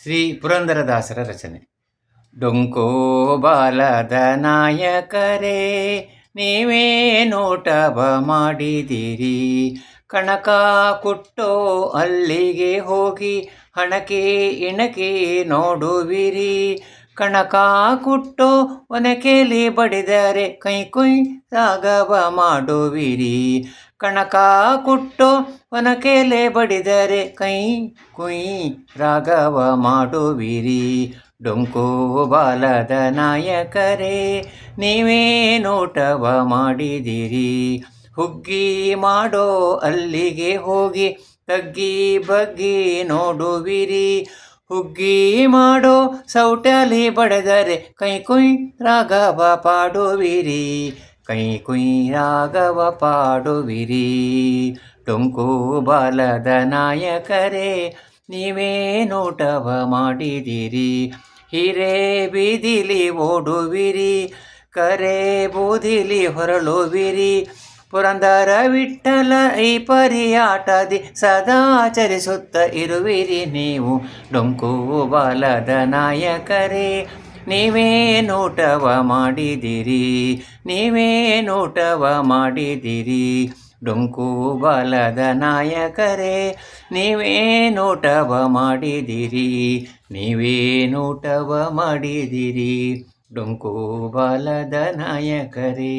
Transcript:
ಶ್ರೀ ಪುರಂದರದಾಸರ ರಚನೆ. ಡೊಂಕೋ ಬಾಲದ ನಾಯಕರೇ, ನೀವೇ ನೋಟವ ಮಾಡಿದಿರಿ. ಕಣಕ ಕುಟ್ಟೋ ಅಲ್ಲಿಗೆ ಹೋಗಿ ಹಣಕೆ ಇಣಕೆ ನೋಡುವಿರಿ. ಕಣಕ ಕುಟ್ಟೋ ಒನಕೆಲಿ ಬಡಿದರೆ ಕೈ ಕುಯ್ ರಾಗವ ಮಾಡುವಿರಿ. ಕಣಕ ಕುಟ್ಟೋ ಒನಕೆಲೆ ಬಡಿದರೆ ಕೈ ಕುಯ್ ರಾಗವ ಮಾಡುವಿರಿ. ಡೊಂಕೋ ಬಾಲದ ನಾಯಕರೇ, ನೀವೇ ನೋಟವ ಮಾಡಿದಿರಿ. ಹುಗ್ಗಿ ಮಾಡೋ ಅಲ್ಲಿಗೆ ಹೋಗಿ ತಗ್ಗಿ ಬಗ್ಗಿ ನೋಡುವಿರಿ. ಹುಗ್ಗಿ ಮಾಡೋ ಸೌಟಲಿ ಬಡಿದರೆ ಕೈ ಕುಯ್ ರಾಗವ ಪಾಡುವಿರಿ. ಕೈ ಕುಯ್ ರಾಗವ ಪಾಡುವಿರಿ. ಡೊಂಕೋ ಬಾಲದ ನಾಯಕರೇ, ನೀವೇ ನೋಟವ ಮಾಡಿದಿರಿ. ಹಿರೇ ಬೀದಿಲಿ ಓಡುವಿರಿ, ಕರೆ ಬೂದಿಲಿ ಹೊರಳುವಿರಿ. ಪುರಂದರ ವಿಠ್ಠಲ ಈ ಪರಿಯಾಟದಿ ಸದಾ ಚರಿಸುತ್ತ ಇರುವಿರಿ ನೀವು. ಡೊಂಕೋ ಬಾಲದ ನಾಯಕರೇ, ನೀವೇ ನೋಟವ ಮಾಡಿದಿರಿ. ನೀವೇ ನೋಟವ ಮಾಡಿದಿರಿ. ಡೊಂಕೋ ಬಾಲದ ನಾಯಕರೇ, ನೀವೇ ನೋಟವ ಮಾಡಿದಿರಿ. ನೀವೇ ನೋಟವ ಮಾಡಿದಿರಿ. ಡೊಂಕೋ ಬಾಲದ ನಾಯಕರೇ.